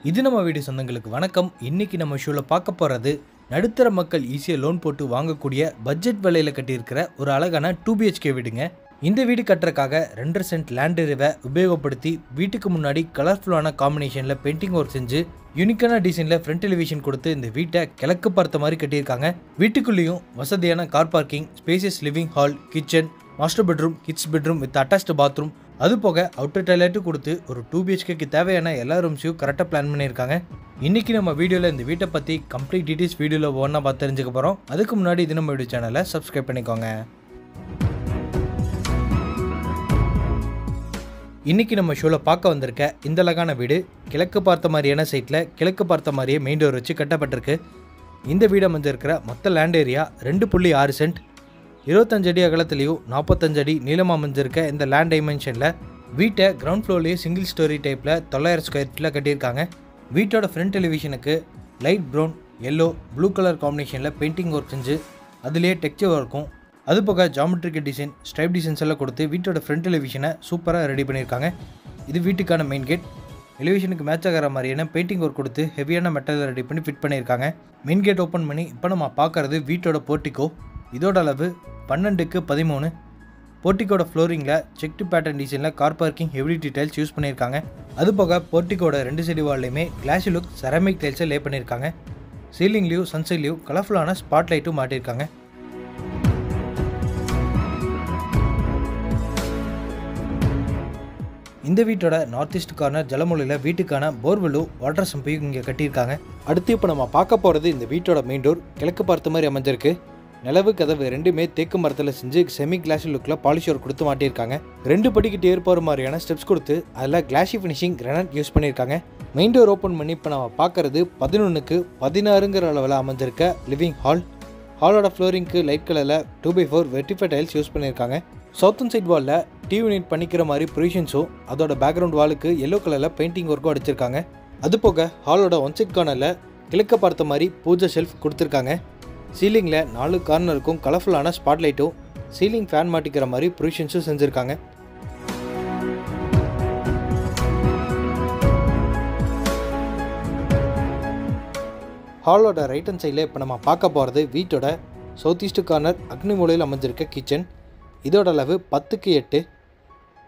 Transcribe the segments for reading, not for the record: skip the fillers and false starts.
இது நம்ம வீடு சொந்தங்களுக்கு வணக்கம். இன்னைக்கு நம்ம ஷோல பார்க்க போறது நடுத்தர மக்கள் ஈஸியாக லோன் போட்டு வாங்கக்கூடிய பட்ஜெட் விலையில கட்டியிருக்கிற ஒரு அழகான 2BHK வீடுங்க. இந்த வீடு கட்டுறதுக்காக 2.5 சென்ட் லேண்ட் ஏரியாவை உபயோகப்படுத்தி வீட்டுக்கு முன்னாடி கலர்ஃபுல்லான காம்பினேஷனில் பெயிண்டிங் ஒர்க் செஞ்சு யூனிக்கான டிசைனில் ஃப்ரண்ட் எலிவேஷன் கொடுத்து இந்த வீட்டை கிழக்கு பார்த்த மாதிரி கட்டியிருக்காங்க. வீட்டுக்குள்ளேயும் வசதியான car parking, spacious living hall, kitchen, master bedroom, kids bedroom with attached bathroom, அது போக அவுட்டர் டாய்லெட்டும் கொடுத்து ஒரு 2BHKக்கு தேவையான எல்லா ரூம்ஸையும் கரெக்டாக பிளான் பண்ணியிருக்காங்க. இன்னைக்கு நம்ம வீடியோவில் இந்த வீட்டை பற்றி கம்ப்ளீட் டீட்டெயில்ஸ் வீடியோவில் ஒன்றா பார்த்து தெரிஞ்சுக்க போகிறோம். அதுக்கு முன்னாடி இது நம்ம வீடியோ சேனலை சப்ஸ்கிரைப் பண்ணிக்கோங்க. இன்னைக்கு நம்ம ஷோவில் பார்க்க வந்திருக்க இந்த அழகான வீடு கிழக்கு பார்த்த மாதிரியான சைட்டில் கிழக்கு பார்த்த மாதிரியே மெயின் டோர் வச்சு கட்டப்பட்டிருக்கு. இந்த வீடு அமைஞ்சிருக்கிற மொத்த லேண்ட் ஏரியா 2.6 சென்ட், 25 அடி அகலத்திலையும் 45 அடி நீளமாக அமைஞ்சிருக்க இந்த லேண்ட் டைமென்ஷனில் வீட்டை கிரவுண்ட் ஃப்ளோர்லேயே சிங்கிள் ஸ்டோரி டைப்பில் 900 ஸ்கொயர் ஃபீட்டில் கட்டியிருக்காங்க. வீட்டோட ஃப்ரண்ட் எலிவேஷனுக்கு light brown, yellow, blue colour காம்பினேஷனில் பெயிண்டிங் ஒர்க் செஞ்சு அதுலேயே டெக்ஸ்சர் ஒர்க்கும் அது போக ஜாமெட்ரிக்கல் டிசைன், ஸ்ட்ரைப் டிசைன்ஸ் எல்லாம் கொடுத்து வீட்டோட ஃப்ரண்ட் எலிவேஷனை சூப்பராக ரெடி பண்ணியிருக்காங்க. இது வீட்டுக்கான மெயின் கேட். எலிவேஷனுக்கு மேட்ச் ஆகிற மாதிரியான பெயிண்டிங் ஒர்க் கொடுத்து ஹெவியான மெட்டலில் ரெடி பண்ணி ஃபிட் பண்ணியிருக்காங்க. மெயின் கேட் ஓப்பன் பண்ணி இப்போ நம்ம பார்க்குறது வீட்டோட போர்ட்டிகோ. இதோட அளவு 12x13. போர்ட்டிகோட ஃப்ளோரிங்கில் செக்டு பேட்டர்ன் டிசைனில் car parking heavy details use பண்ணியிருக்காங்க. அது போக போர்ட்டிகோட 2 சைடு வால்லையுமே கிளாஸி லுக் செராமிக் டைல்ஸை லே பண்ணியிருக்காங்க. சீலிங்லேயும் சன்சைட்லேயும் கலர்ஃபுல்லான ஸ்பாட் லைட்டும் மாட்டியிருக்காங்க. இந்த வீட்டோட நார்த் ஈஸ்ட் கார்னர் ஜலமூலையில் வீட்டுக்கான போர்வெல்லும் வாட்டர் சம்பையும் இங்கே கட்டியிருக்காங்க. அடுத்து இப்போ நம்ம பார்க்க போகிறது இந்த வீட்டோட மெயின் டோர் கிழக்கு பார்த்த மாதிரி அமைஞ்சிருக்கு. நிலவு கதவு ரெண்டுமே தேக்கு மரத்தில் செஞ்சு செமி கிளாஸி லுக்கில் பாலிஷ் ஒர்க் கொடுத்து மாட்டியிருக்காங்க. 2 படிக்கிட்டு ஏறி போகிற மாதிரியான ஸ்டெப்ஸ் கொடுத்து அதில் கிளாஸி ஃபினிஷிங் கிரானைட் யூஸ் பண்ணியிருக்காங்க. மெயின் டோர் ஓப்பன் பண்ணி இப்போ நம்ம பார்க்குறது 11x16 அளவில் அமைஞ்சிருக்க லிவிங் ஹால். ஹாலோட ஃப்ளோரிங்க்கு லைட் கலரில் 2x4 வெர்டிஃபை டைல்ஸ் யூஸ் பண்ணியிருக்காங்க. சவுத்தன் சைட் வாலில் டிவி யூனிட் பண்ணிக்கிற மாதிரி ப்ரொவிஷன்ஸும் அதோட பேக்ரவுண்ட் வாலுக்கு எல்லோ கலரில் பெயிண்டிங் ஒர்க்கும் அடிச்சிருக்காங்க. அது போக ஹாலோட ஒன் சைட் கார்னரில் கிழக்க பார்த்த மாதிரி பூஜை ஷெல்ஃப் கொடுத்துருக்காங்க. சீலிங்கில் 4 கார்னருக்கும் கலர்ஃபுல்லான ஸ்பாட் லைட்டும் சீலிங் ஃபேன் மாட்டிக்கிற மாதிரி ப்ரொவிஷன்ஸும் செஞ்சுருக்காங்க. ஹாலோட ரைட் ஹேண்ட் சைடில் இப்போ நம்ம பார்க்க போகிறது வீட்டோட சவுத் ஈஸ்ட் கார்னர் அக்னி மூலையில் அமைஞ்சிருக்க கிச்சன். இதோட அளவு 10x8.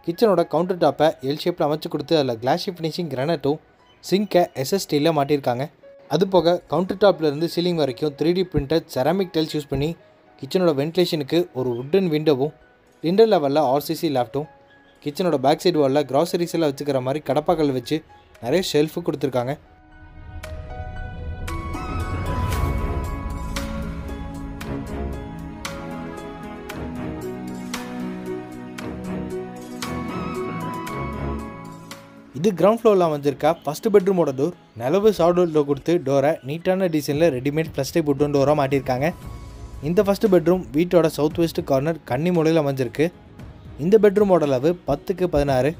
கிச்சனோட கவுண்டர் டாப்பை எல் ஷேப்பில் அமைச்சு கொடுத்து அதில் கிளாஸி ஃபினிஷிங் கிரானைட்டும் சிங்கை SSTயில் மாட்டியிருக்காங்க. அது போக கவுண்டர் டாப்லேருந்து சீலிங் வரைக்கும் 3D printed ceramic tiles use பண்ணி கிச்சனோட வென்டிலேஷனுக்கு ஒரு வுட்டன் விண்டோவும் லிண்டர் லெவலில் RCC லேப்டும் கிச்சனோட பேக் சைடு வாலில் கிராசரிஸ் எல்லாம் வச்சுக்கிற மாதிரி கடப்பாக்கள் வச்சு நிறைய ஷெல்ஃபு கொடுத்துருக்காங்க. இது கிரவுண்ட் ஃப்ளோரில் அமைஞ்சிருக்கா ஃபஸ்ட்டு பெட்ரூமோட டோர். நிலவு சாஃப்ட் டோர் கொடுத்து டோரை நீட்டான டிசைனில் ரெடிமேட் ப்ளஸ் டைப் வுட்டன் டோராக மாட்டியிருக்காங்க. இந்த ஃபஸ்ட்டு பெட்ரூம் வீட்டோட சவுத் வெஸ்ட் கார்னர் கன்னி மூலையில் அமைஞ்சிருக்கு. இந்த பெட்ரூமோட அளவு 10x16.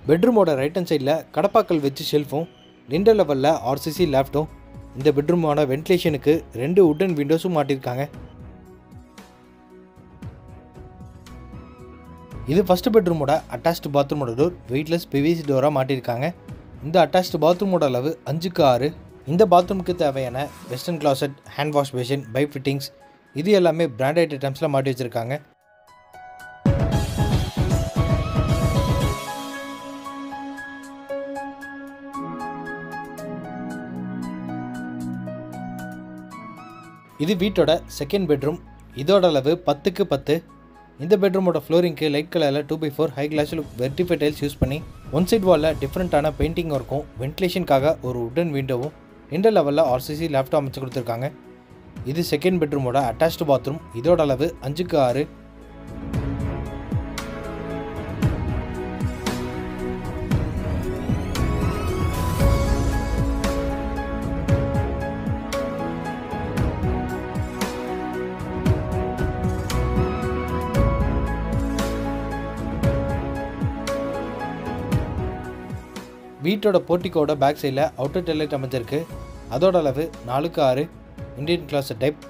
பெட்ரூமோட ரைட் ஹேண்ட் சைடில் கடப்பாக்கள் வச்சு ஷெல்ஃபும் லிண்டர் லெவலில் RCC லேப்டும் இந்த பெட்ரூமோட வென்டிலேஷனுக்கு 2 வுட்டன் விண்டோஸும் மாட்டியிருக்காங்க. இது ஃபஸ்ட்டு பெட்ரூமோட அட்டாச்டு பாத்ரூமோட டோர் வெயிட்லெஸ் PVC டோராக மாட்டியிருக்காங்க. இந்த அட்டாச்டு பாத்ரூமோட அளவு 5x6. இந்த பாத்ரூமுக்கு தேவையான western closet, hand wash basin, pipe fittings இது எல்லாமே பிராண்டட் ஐட்டம்ஸில் மாட்டி வச்சுருக்காங்க. இது வீட்டோட செகண்ட் பெட்ரூம். இதோட அளவு 10x10. இந்த பெட்ரூமோட ஃப்ளோரிங்க்கு லைட் கலரில் 2x4 ஹை கிளாஸ் லுக் வெர்டிஃபை டைல்ஸ் யூஸ் பண்ணி ஒன் சைட் வாலில் டிஃப்ரெண்ட்டான பெயிண்டிங் ஒர்க்கும் வென்டிலேஷனுக்காக ஒரு வுட்டன் விண்டோவும் இந்த லெவலில் RCC லேப்டாப் அமைச்சு கொடுத்துருக்காங்க. இது செகண்ட் பெட்ரூமோட அட்டாச்டு பாத்ரூம். இதோட அளவு 5x6. வீட்டோட போர்ட்டிகோட பேக் சைடில் அவுட்டர் டாய்லெட் அமைஞ்சிருக்கு. அதோட அளவு 4x6 இந்தியன் கிளாஸ் டைப்.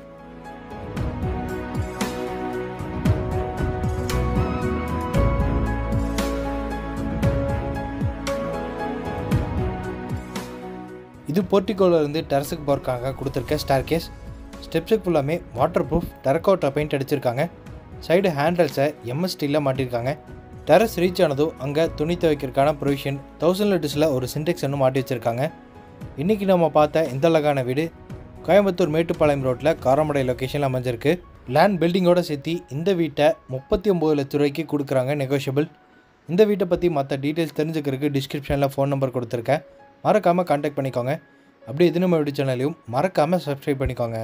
இது போர்ட்டிகோலேருந்து டெரஸுக்கு போகிறக்காக கொடுத்துருக்க ஸ்டார் கேஸ். ஸ்டெப்ஸுக்கு ஃபுல்லாமே வாட்டர் ப்ரூஃப் டெரக்கோட்டா பெயிண்ட் அடிச்சிருக்காங்க. சைடு ஹேண்டில்ஸை எம்எஸ் ஸ்டீலில் மாட்டியிருக்காங்க. டெரஸ் ரீச் ஆனதும் அங்கே துணி துவைக்கிறதுக்கான ப்ரொவிஷன் 1000 லிட்டர்ஸில் ஒரு சின்டெக்ஸ் ஒன்று மாட்டி வச்சுருக்காங்க. இன்றைக்கி நம்ம பார்த்த இந்த அழகான வீடு கோயம்புத்தூர் மேட்டுப்பாளையம் ரோட்டில் காரமடை லொக்கேஷனில் அமைஞ்சிருக்கு. லேண்ட் பில்டிங்கோடு சேர்த்து இந்த வீட்டை 39 லட்ச ரூபாய்க்கு கொடுக்குறாங்க, நெகோஷியபிள். இந்த வீட்டை பற்றி மற்ற டீட்டெயில்ஸ் தெரிஞ்சுக்கிறதுக்கு டிஸ்கிரிப்ஷனில் ஃபோன் நம்பர் கொடுத்துருக்கேன், மறக்காமல் கான்டாக்ட் பண்ணிக்கோங்க. அப்படியே இது நம்ம வீடியோ சேனலையும் மறக்காமல் சப்ஸ்கிரைப் பண்ணிக்கோங்க.